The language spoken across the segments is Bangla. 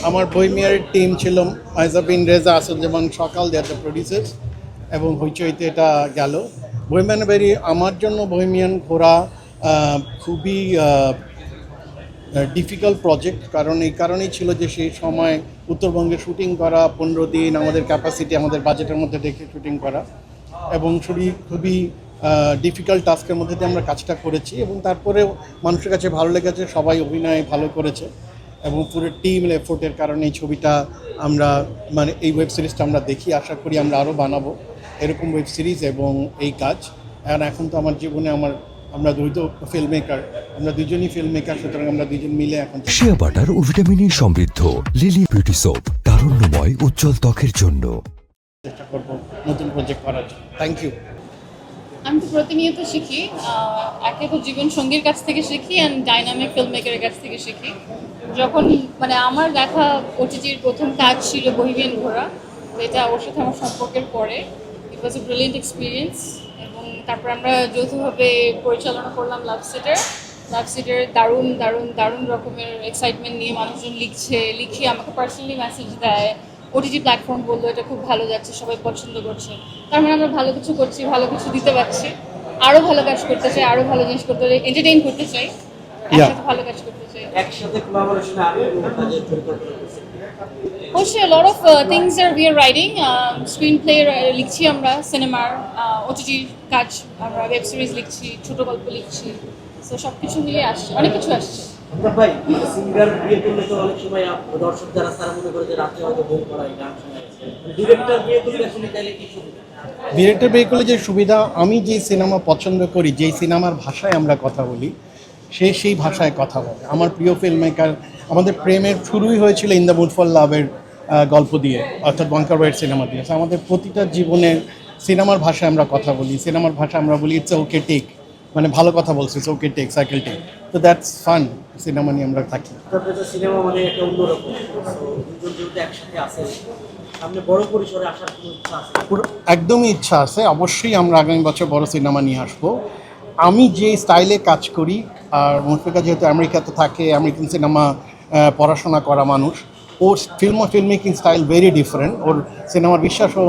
আমার বইমিয়ারের টিম ছিল মাইজাবিন, রেজা, আসাদুজ্জামান সকাল, দে আর দ্য প্রডিউসার্স, এবং হইচইতে এটা গেল। বহিমিয়ান বেরি আমার জন্য বহিমিয়ান ঘোরা খুবই ডিফিকাল্ট প্রজেক্ট, কারণ এই কারণেই ছিল যে সেই সময় উত্তরবঙ্গে শুটিং করা 15 দিন, আমাদের ক্যাপাসিটি আমাদের বাজেটের মধ্যে দেখে শুটিং করা, এবং খুবই ডিফিকাল্ট টাস্কের মধ্যে দিয়ে আমরা কাজটা করেছি, এবং তারপরেও মানুষের কাছে ভালো লেগেছে, সবাই অভিনয় ভালো করেছে, এবং পুরো টিম এফোর্টের কারণে এই ছবিটা আমরা মানে এই ওয়েব সিরিজটা আমরা দেখি, আশা করি আমরা আরও বানাবো এরকম ওয়েব সিরিজ এবং এই কাজ। আর এখন তো আমার জীবনে আমরা ফিল্ম মেকার, আমরা দুজনই ফিল্ম মেকার, সুতরাং আমরা দুজন মিলে এখন শিয়া বাটার ও ভিটামিনে সমৃদ্ধ লিলি বিউটি সোপ, তারুণ্যময় উজ্জ্বল ত্বকের জন্য। চেষ্টা করবো নতুন প্রজেক্ট করার জন্য। Thank you. আমি তো প্রতিনিয়ত শিখি, একে তো জীবন সঙ্গীর কাছ থেকে শিখি অ্যান্ড ডাইনামিক ফিল্ম মেকারের কাছ থেকে শিখি। যখন মানে আমার দেখা ওটিটির প্রথম কাজ ছিল বহিমিয়ান ঘোরা, যেটা ওর সাথে আমার সম্পর্কের পরে, ইট ওয়াজ এ ব্রিলিয়েন্ট এক্সপিরিয়েন্স। এবং তারপর আমরা যৌথভাবে পরিচালনা করলাম লাভ সিটের দারুণ দারুণ দারুণ রকমের এক্সাইটমেন্ট নিয়ে মানুষজন লিখে আমাকে পার্সোনালি মেসেজ দেয়, ওটিটি প্ল্যাটফর্ম বললো এটা খুব ভালো যাচ্ছে, সবাই পছন্দ করছে, তার মানে আমরা ভালো কিছু করছি, ভালো কিছু দিতে পারছি, আরও ভালো কাজ করতে চাই, আরও ভালো জিনিস করতে চাই, এন্টারটেইন করতে চাই, একসাথে ভালো কাজ করতে চাই। একসাথে কোলাবোরেশনে আরো কাজের পরিকল্পনা করছি। অবশ্যই a lot of things are we are writing, screen play লিখছি আমরা, সিনেমার ওটিটি কাজ, আমরা ওয়েব সিরিজ লিখছি, ছোট গল্প লিখছি, সো সব কিছু মিলে আসছে, অনেক কিছু আসছে। ভাই সিঙ্গার বিয়ে করলে তো অনেক সময় দর্শক যারা তারা মনে করে যে রাতে হয়তো বউ করাই গান শোনায়, ডিরেক্টর বিয়ে করলে আসলে তাহলে কি সুবিধা? ডিরেক্টর বিয়ে করলে যে সুবিধা, আমি যে সিনেমা পছন্দ করি, যেই সিনেমার ভাষায় আমরা কথা বলি, সেই ভাষায় কথা বলে। আমার প্রিয় ফিল্ম মেকার, আমাদের প্রেমের শুরুই হয়েছিল ইন দ্য মুড ফর লাভের গল্প দিয়ে, অর্থাৎ ওয়াঙ্কার ওয়েড সিনেমা দিয়ে। আমাদের প্রতিটা জীবনের সিনেমার ভাষায় আমরা কথা বলি, সিনেমার ভাষা আমরা বলি ইটস ওকে টেক, মানে ভালো কথা বলছি, it's okay take, cycle take, তো দ্যাটস ফান। সিনেমা নিয়ে আমরা থাকি। সিনেমা মানে একটা অন্যরকম, দুজন যেহেতু একসাথে আছে, সামনে বড় পরিসরে আসার কোনো ইচ্ছা আছে? একদমই ইচ্ছা আছে, অবশ্যই আমরা আগামী বছর বড় সিনেমা নিয়ে আসবো। আমি যে স্টাইলে কাজ করি, আর মুশফিকা যেহেতু আমেরিকাতে থাকে, আমেরিকান সিনেমা পড়াশোনা করা মানুষ, ওর film making style very different, ওর সিনেমার বিশ্বাসও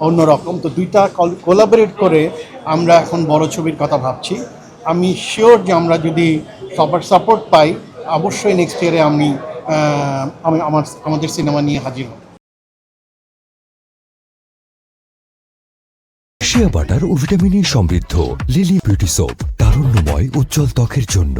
অন্যরকম। তো দুইটা কোলাবোরেট করে আমরা এখন বড় ছবির কথা ভাবছি। আমি শিওর যে আমরা যদি সবার সাপোর্ট পাই, অবশ্যই নেক্সট ইয়ারে আমাদের সিনেমা নিয়ে হাজির হব। শিয়া বাটার ও ভিটামিনে সমৃদ্ধ লিলি বিউটি সোপ, তারুণ্যময় উজ্জ্বল ত্বকের জন্য।